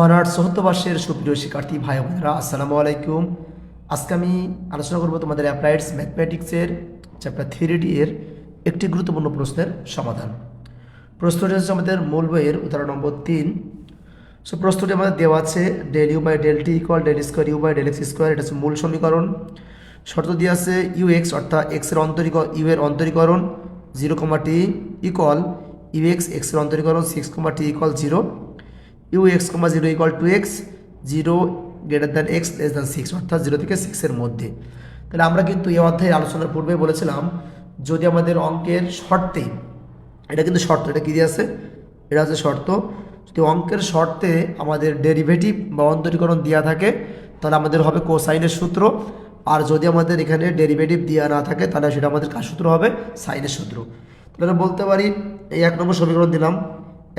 Honours চতুর্থ বর্ষের সুপ্রিয় শিক্ষার্থী ভাই বোনেরা আসসালামু আলাইকুম। আজকে আমি আলোচনা করব তোমাদের অ্যাপ্লাইডস ম্যাথমেটিক্সের চ্যাপ্টার 3D এর একটি গুরুত্বপূর্ণ প্রশ্নের সমাধান। প্রশ্নটি হচ্ছে আমাদের মূল বইয়ের উদাহরণ নম্বর 3। সো প্রশ্নটি আমাদের দেওয়া আছে del u by del t equal del square u by del x square, এটা হচ্ছে মূল সমীকরণ। শর্ত দিয়ে আছে ইউ এক্স অর্থাৎ এক্সের ইউ এর অন্তরীকরণ 0, ইকুয়াল ইউ এক্স এক্সের অন্তরীকরণ 6, equal 0, u x, 0 equal to x, 0 greater than x less than 6 অর্থাৎ 0 থেকে 6-এর মধ্যে। তাহলে আমরা কিন্তু এই অধ্যায়ে আলোচনার পূর্বে বলেছিলাম যদি আমাদের অঙ্কের শর্তে, এটা কিন্তু শর্ত, এটা কী দিয়ে আছে, এটা হচ্ছে শর্ত, যদি অঙ্কের শর্তে আমাদের ডেরিভেটিভ বা অন্তরীকরণ দেওয়া থাকে তাহলে আমাদের হবে কোসাইনের সূত্র, আর যদি আমাদের এখানে ডেরিভেটিভ দেওয়া না থাকে তাহলে সেটা আমাদের কার সূত্র হবে, সাইনের সূত্র। তাহলে বলতে পারি এই 1 নম্বর সমীকরণ দিলাম,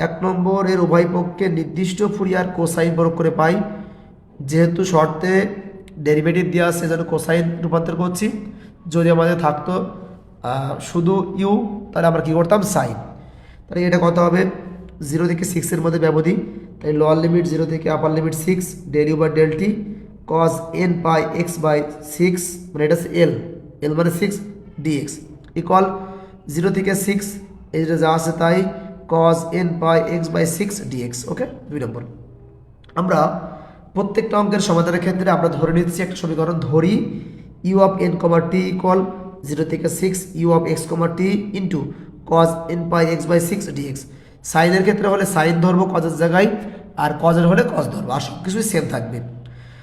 1 নম্বরের উভয় পক্ষে নির্দিষ্ট ফুরিয়ার কোসাইন প্রয়োগ করে পাই। যেহেতু শর্তে ডেরিভেটিভ দেওয়া আছে যেন কোসাইন রূপান্তর করছি, যদি আমাদের থাকতো শুধু ইউ তাহলে আমরা কী করতাম, সাইন। তাহলে এটা কত হবে, 0 থেকে 6-এর মধ্যে ব্যবধি, তাই লোয়ার লিমিট 0 থেকে upper limit 6 del u by del t cos n by x by 6, মানে এটা হচ্ছে এল, এল মানে 6 ডিএক্স ইকুয়াল 0 থেকে 6, এটা যা আছে তাই cos n by x by 6 dx. Okay, 2 number. আমরা প্রত্যেকটা অঙ্কের সমাধানের ক্ষেত্রে আমরা ধরে নিচ্ছি একটা সমীকরণ, ধরি u of n comma t equal 0 থেকে 6 u of x comma t into cos n by x by 6 dx. সাইনের ক্ষেত্রে হলে সাইন ধরবো কজের জায়গায়, আর কজের হলে কজ ধরবো, আর সব কিছুই সেম থাকবে।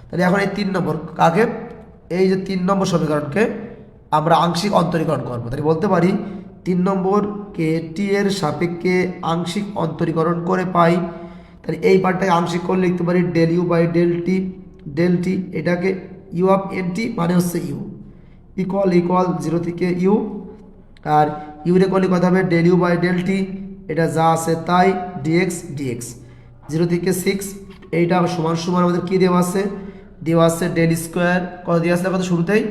তাহলে এখন এই 3 নম্বর কাকে, এই যে 3 নম্বর সমীকরণকে আমরা আংশিক অন্তরীকরণ করবো। তাহলে বলতে পারি 3 নম্বরকে টি এর সাপেক্ষে আংশিক অন্তরীকরণ করে পাই। তাহলে এই পার্টটাকে আংশিক করে লিখতে পারি del u by del t, এটাকে ইউ অফ এন টি মানে হচ্ছে ইউ ইকুয়াল 0 থেকে ইউ, আর ইউ রে করলে কথা হবে del u by del t, এটা যা আছে তাই ডিএক্স 0 থেকে 6, এইটা সমান সমান আমাদের কী দেওয়া আছে ডেল স্কোয়ার, কত দেওয়া আছে কত শুরুতেই,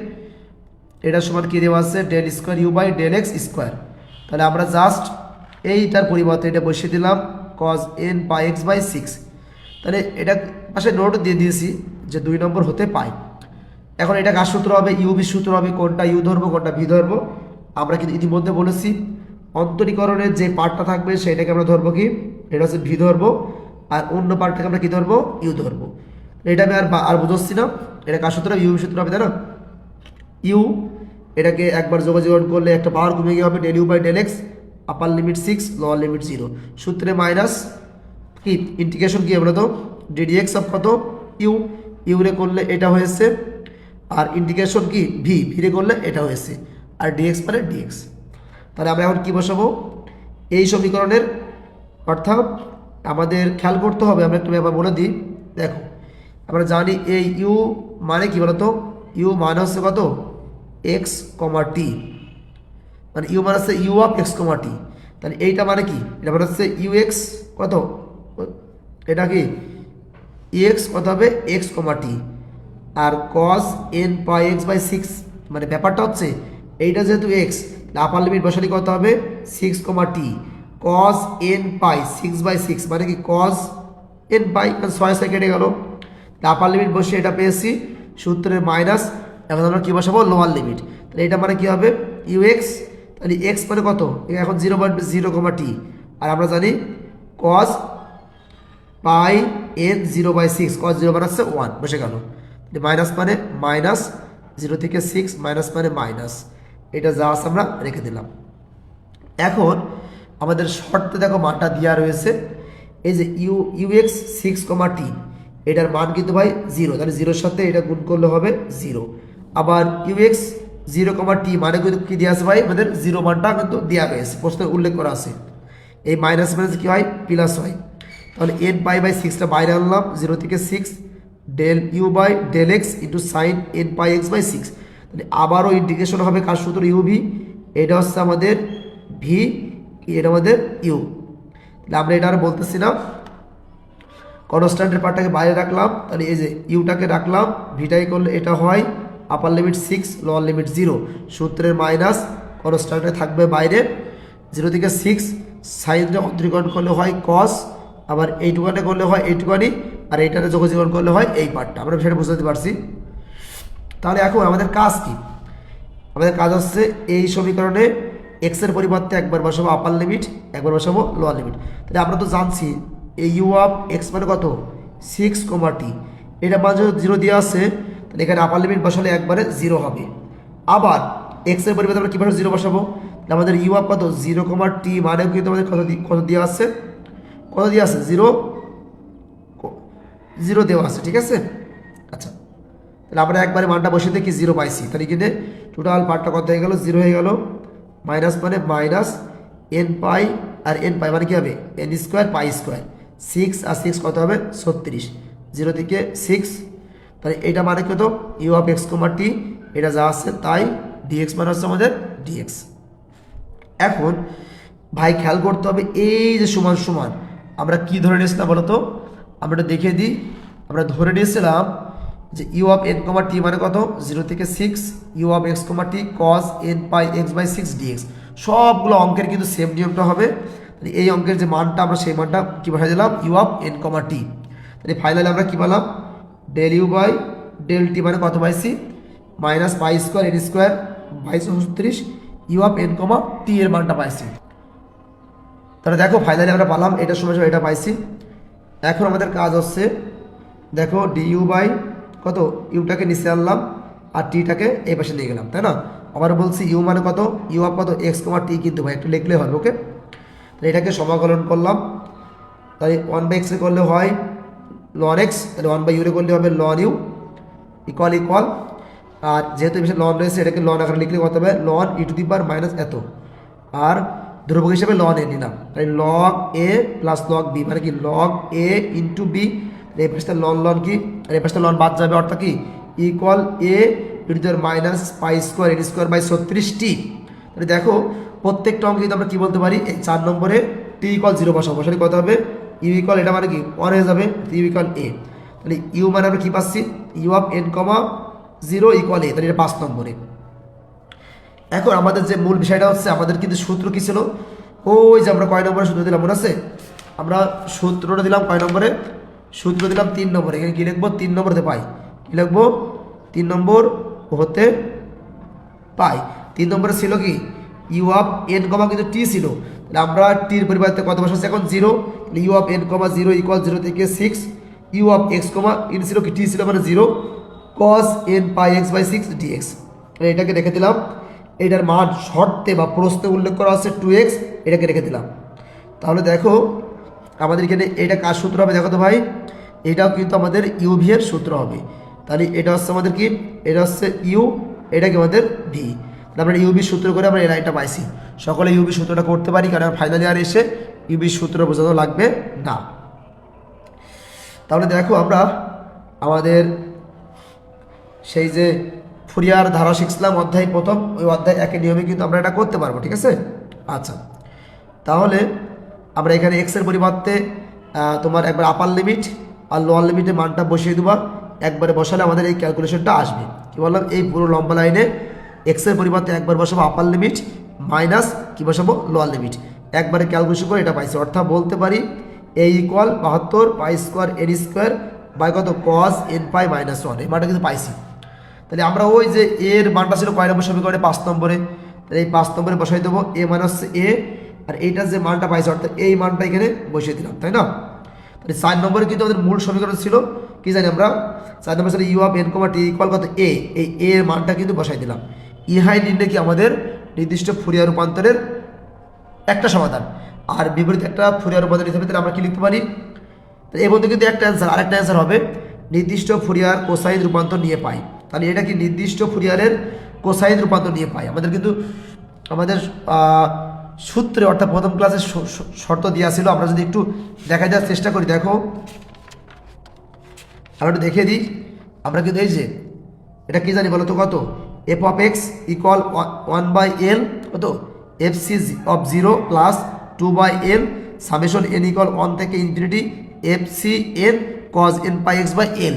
এটা সমান কী দেওয়া আছে del square u by del x square. তাহলে আমরা জাস্ট এইটার পরিবর্তে এটা বসিয়ে দিলাম cos n by x by 6। তাহলে এটা পাশে নোট দিয়ে দিয়েছি যে 2 নম্বর হতে পাই। এখন এটা কার সূত্র হবে, ইউ ভি সূত্র হবে, কোনটা ইউ ধরবো কোনটা ভি ধরবো। আমরা কিন্তু ইতিমধ্যে বলেছি অন্তরীকরণের যে পার্টটা থাকবে সেটাকে আমরা ধরবো কি, এটা হচ্ছে ভি ধরবো, আর অন্য পার্টটাকে আমরা কী ধরবো, ইউ ধরবো। এটা আমি আর বুঝচ্ছি না, এটা কার সূত্র, ইউ সূত্র হবে, তাই না। ইউ এটাকে একবার যোগাযোগ করলে একটা পাওয়ার কমে গিয়ে হবে del u by del x, upper limit 6 lower limit 0, সূত্রে মাইনাস কি ইন্টিগ্রেশন কি আমরা তো ডিডিএক্স অফ কত ইউ রে করলে এটা হয়েছে, আর ইন্টিগ্রেশন কি ভি রে করলে এটা হয়েছে, আর ডিএক্স মানে ডিএক্স। তাহলে আমরা এখন কী বসাবো এই সমীকরণের, অর্থাৎ আমাদের খেয়াল করতে হবে, আমরা একটু ব্যাপার বলে দিই। দেখো আমরা জানি এই ইউ মানে কি বলতো, ইউ মানে হচ্ছে কত এক্স কমা টি, মানে ইউ মানে হচ্ছে you of x comma t. তাহলে এইটা মানে কি, এটা মানে হচ্ছে ইউ এক্স কত, এটা কি এক্স কত হবে এক্স কমা টি, আর cos n pi x by 6, মানে ব্যাপারটা হচ্ছে এইটা যেহেতু এক্স, আপার লিমিট বসালে কত হবে 6, টি কস এন পাই 6/6, মানে কি কস এন পাই, 6 কেটে গেল, আপার লিমিট বসে এটা পেয়েছি সূত্রের মাইনাস, এখন আমরা কী বসাবো লোয়ার লিমিট। তাহলে এটা মানে কী হবে ইউ এক্স, তাহলে এক্স মানে কত এখন 0 টি, আর আমরা জানি কস পাই এন 0/6, কস 0 মানে হচ্ছে 1, বসে গেল, মাইনাস মানে মাইনাস 0 থেকে 6, মাইনাস মানে মাইনাস, এটা যা আছে আমরা রেখে দিলাম। এখন আমাদের শর্তে দেখো মানটা দেওয়া রয়েছে, এই যে ইউ এক্স 6, টি, এটার মান কিন্তু ভাই 0, তাহলে 0-এর সাথে এটা গুণ করলে হবে 0, আবার ইউ এক্স 0, টি মানে কিন্তু কী দেওয়া আছে ভাই, আমাদের 0 মানটা কিন্তু দেওয়া রয়েছে, প্রশ্নে উল্লেখ করা আছে, এই মাইনাস মাইনাস কী হয় প্লাস হয়। তাহলে এন পাই বাই 6টা বাইরে আনলাম, 0 থেকে 6 del u by del x into sine n pi x by 6, তাহলে আবারও ইন্টিগ্রেশন হবে কার সূত্র, ইউ ভি, এটা হচ্ছে আমাদের ভি, এটা আমাদের ইউ। তাহলে আমরা এটা আর বলতেছি না, কনস্ট্যান্টের পার্টটাকে বাইরে রাখলাম, তাহলে এই যে ইউটাকে রাখলাম, ভিটাই করলে এটা হয় আপার লিমিট 6 লোয়ার লিমিট 0, সূত্রের মাইনাস কনস্ট্যান্টে থাকবে বাইরে 0 থেকে 6, সাইনটা অন্তরীকরণ করলে হয় কস, আবার এইটুকানে করলে হয় এইটুকানি, আর এইটাতে যোগজীবন করলে হয় এই পার্টটা। আমরা বিষয়টা বুঝতে পারছি। তাহলে এখন আমাদের কাজ কি? আমাদের কাজ হচ্ছে এই সমীকরণে এক্সের পরিবর্তে একবার বসাবো আপার লিমিট, একবার বসাবো লোয়ার লিমিট। তাহলে আমরা তো জানছি এই ইউ অফ এক্স মানে কত 6, এটা মাঝে 0 দেওয়া আছে, তাহলে এখানে আপার লিমিট বসালে একবারে 0 হবে। আবার এক্সের পরিবর্তে আমরা কীভাবে 0 বসাবো? আমাদের ইউ অফ কত 0, মানেও কিন্তু আমাদের কত দেওয়া আছে, কত দেওয়া আছে 0 দেওয়া আছে, ঠিক আছে। আচ্ছা, তাহলে আমরা একবারে মানটা বসিয়ে দেখি 0 পাইছি, তাহলে কিন্তু টোটাল পার্টটা কত হয়ে গেল 0 হয়ে গেল। মাইনাস মানে মাইনাস এন পাই, আর এন পাই মানে কী হবে n² পাই স্কোয়ার, 6 আর 6 কত হবে 36, 0 থেকে 6, তাহলে এটা মানে কত ইউ অফ এক্স কমা টি, এটা যা আছে তাই, ডিএক্স মানে হচ্ছে আমাদের ডিএক্স। এখন ভাই খেয়াল করতে হবে এই যে সমান সমান আমরা কি ধরে নিয়েছিলাম বলো তো, আমরা এটা দেখিয়ে দিই। আমরা ধরে নিয়েছিলাম যে u of n comma t মানে কত 0 থেকে 6 u of x comma t cos n pi x by 6 dx. সবগুলো অঙ্কের কিন্তু সেম নিয়মটা হবে। তাহলে এই অঙ্কের যে মানটা আমরা সেই মানটা কী বসাই দিলাম u of n comma t. তাহলে ফাইনালি আমরা কী পেলাম del u by del t মানে কত পাইছি minus pi square n square by 36 u of n comma t এর মানটা পাইছি। তাহলে দেখো ফাইনালি আমরা পালাম এটার সময় এটা পাইছি। এখন আমাদের কাজ হচ্ছে দেখো ডি ইউ বাই কত ইউটাকে নিচে আনলাম আর টিটাকে এই পাশে নিয়ে গেলাম, তাই না। আবার বলছি ইউ মানে কত ইউ অফ কত এক্স কমা টি, কিন্তু ভাই একটু লিখলে হবে, ওকে। তাহলে এটাকে সমাকলন করলাম, তাই 1/x করলে হয় লন এক্স, তাহলে 1/u করলে হবে লন ইউ ইকুয়াল ইকুয়াল, আর যেহেতু এই লন রয়েছে এটাকে লন আকারে লিখলে কত হবে ln e to the power minus এত, আর ধ্রুবক হিসেবে লন এ নিলাম, তাই log a plus log b মানে কি লগ এ ইন্টু বি। এই পাশটা লন কি, আর এই পাশটা লন বাদ যাবে, অর্থাৎ কি equal a to the power minus pi square n square by 36 t. তাহলে দেখো প্রত্যেকটা অঙ্কে কিন্তু আমরা কি বলতে পারি এই 4 নম্বরে টি ইকুয়াল 0 বসাবো, বসালে কত হবে ইউ ইকুয়াল এটা মানে কি 1 হয়ে যাবে, ইউ ইকুয়াল এ। তাহলে ইউ মানে আমরা কি পাচ্ছি u of n comma 0 equal a, তাহলে এটা 5 নম্বরে। এখন আমাদের যে মূল বিষয়টা হচ্ছে আমাদের কিন্তু সূত্র কি ছিল, ওই যে আমরা কয় নম্বরে সূত্র দিলাম মনে আছে, আমরা সূত্রটা দিলাম কয় নম্বরে, সূত্র দিলাম 3 নম্বরে। এখানে কী লিখবো 3 নম্বরতে পাই, কী লিখবো 3 নম্বর হতে পাই। 3 নম্বরে ছিল কি ইউ অফ এন কমা কিন্তু টি ছিল, তাহলে আমরা টির পরিবর্তে কত বসাচ্ছি এখন 0, u of n comma 0 equal 0 থেকে 6 ইউ অফ এক্স কমা ইন ছিল কি টি ছিল মানে 0 cos n pi x by 6 dx. এটাকে রেখে দিলাম, এটার মান শর্তে বা প্রশ্নে উল্লেখ করা আছে 2x, এটাকে রেখে দিলাম। তাহলে দেখো আমাদের এখানে এটা কার সূত্র হবে দেখো তো ভাই, এটাও কিন্তু আমাদের ইউভি এর সূত্র হবে। তাহলে এটা হচ্ছে আমাদের কি এটা হচ্ছে ইউ, এটা কি আমাদের ভি। আমরা ইউবি সূত্র করে আমরা এই লাইনটা পাইছি। সকলে ইউবি সূত্রটা করতে পারি, কারণ ফাইনাল ইয়ার এসে ইউবি সূত্র বোঝানো লাগবে না। তাহলে দেখো আমরা আমাদের সেই যে ফুরিয়ার ধারা শিখছিলাম অধ্যায় প্রথম, ওই অধ্যায় একই নিয়মে কিন্তু আমরা এটা করতে পারবো, ঠিক আছে। আচ্ছা, তাহলে আমরা এখানে এক্সের পরিবর্তে তোমার একবার আপার লিমিট আর লোয়ার লিমিটের মানটা বসিয়ে দেবা, একবারে বসালে আমাদের এই ক্যালকুলেশনটা আসবে। কি বললাম এই পুরো লম্বা লাইনে এক্সের পরিবর্তে একবার বসাবো আপার লিমিট মাইনাস কি বসাবো লোয়ার লিমিট, একবারে ক্যালকুলেশন করে এটা পাইছি। অর্থাৎ বলতে পারি a equal 72 pi square n square by কত কস এন পাই মাইনাস 1, এই মানটা কিন্তু পাইছি। তাহলে আমরা ওই যে এর মানটা ছিল কয় নম্বর সমীকরণে 5 নম্বরে, তাহলে এই 5 নম্বরে বসাই দেবো এ মানে হচ্ছে এ, আর এইটার যে মানটা পাইছে অর্থাৎ এই মানটা এখানে বসিয়ে দিলাম, তাই না। তাহলে 4 নম্বরে কিন্তু আমাদের মূল সমীকরণ ছিল কি জানি আমরা 4 নম্বর ছিল u of n comma t equal কত এ, এই এর মানটা কিন্তু বসাই দিলাম। ইহাই নির্ণয় কি আমাদের নির্দিষ্ট ফুরিয়ার রূপান্তরের একটা সমাধান, আর বিপরীত একটা ফুরিয়ার রূপান্তর হিসেবে তাহলে আমরা কি লিখতে পারি, এর মধ্যে কিন্তু একটা অ্যান্সার, আরেকটা অ্যান্সার হবে নির্দিষ্ট ফুরিয়ার কোসাইন রূপান্তর নিয়ে পাই। তাহলে এটা কি নির্দিষ্ট ফুরিয়ারের কোসাইন রূপান্তর নিয়ে পাই। আমাদের কিন্তু আমাদের সূত্রে অর্থাৎ প্রথম ক্লাসের শর্ত দেওয়া ছিল, আমরা যদি একটু দেখা যাওয়ার চেষ্টা করি, দেখো আমরা একটু দেখিয়ে দিই। আমরা কিন্তু এই যে এটা কি জানি বলো তো কত F of x equal 1/l কত f c of 0 plus 2/l summation n equal 1 থেকে infinity f c n cos n pi x by l.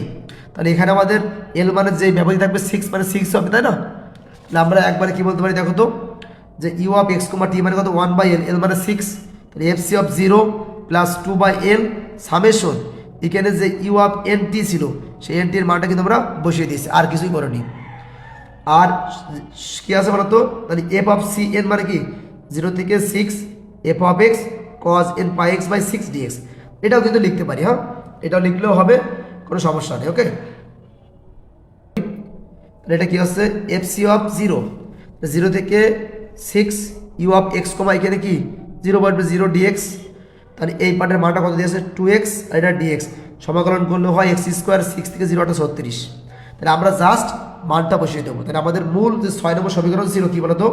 তাহলে এখানে আমাদের এল মানে যে ব্যবধি থাকবে 6 মানে 6 হবে, তাই না। তাহলে আমরা একবারে কি বলতে পারি দেখো তো যে u of x comma t মানে কত 1/l, এল মানে 6, তাহলে f c of 0 plus 2/l summation এখানে যে ইউ অফ এন টি ছিল সেই এন টির মানটা কিন্তু আমরা বসিয়ে দিয়েছি, আর কিছুই করিনি। আর কি আছে বলতো, তাহলে এফ অফ সি এন মানে কি 0 থেকে 6 f of x cos n pi x by 6 dx, এটাও কিন্তু লিখতে পারি। হ্যাঁ, এটাও লিখলেও হবে, কোনো সমস্যা নেই। ওকে, এটা কি হচ্ছে এফ সি অফ 0 থেকে 6 ইউ অফ এক্স কমা এখানে কি 0.0 ডিএক্স, তাহলে এই পার্টের মানটা কত দিয়েছে 2x, আর এটা ডিএক্স সমাকলন করলে হয় এক্স স্কোয়ার, 6 থেকে 0 = 36। তাহলে আমরা জাস্ট মানটা বসিয়ে দেবো। তাহলে আমাদের মূল যে 6 নম্বর সমীকরণ ছিল কি বলতো,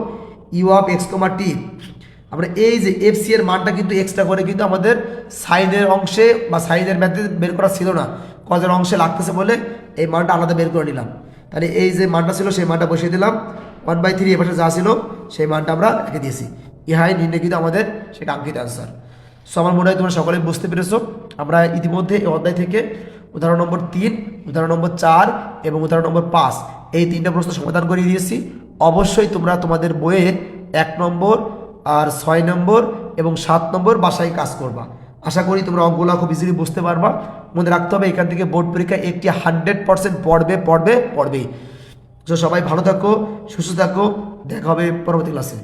ইউ অফ এক্স কমা টি, আমরা এই যে এফ সি এর মানটা কিন্তু এক্সট্রা করে কিন্তু আমাদের সাইনের অংশে বা সাইনের ম্যাথে বের করা ছিল না, কজের অংশে লাগতেছে বলে এই মানটা আলাদা বের করে নিলাম। তাহলে এই যে মানটা ছিল সেই মানটা বসিয়ে দিলাম, 1/3 এ পাশে যা ছিল সেই মানটা আমরা রেখে দিয়েছি। ইহাই নির্ণয় কিন্তু আমাদের সেটা কাঙ্ক্ষিত আনসার। সো আমার মনে হয় তোমরা সকলে বুঝতে পেরেছো। আমরা ইতিমধ্যে এই অধ্যায় থেকে উদাহরণ নম্বর 3, উদাহরণ নম্বর 4 এবং উদাহরণ নম্বর 5 এই 3টা প্রশ্ন সমাধান করে দিয়েছি। অবশ্যই তোমরা তোমাদের বইয়ের 1 নম্বর আর 6 নম্বর এবং 7 নম্বর বাসায় কাজ করবা। আশা করি তোমরা অঙ্কগুলো খুব ইজিলি বুঝতে পারবা। মনে রাখতে হবে এখান থেকে বোর্ড পরীক্ষায় একটি 100% পড়বেই। তো সবাই ভালো থাকো, সুস্থ থাকো, দেখা হবে পরবর্তী ক্লাসে।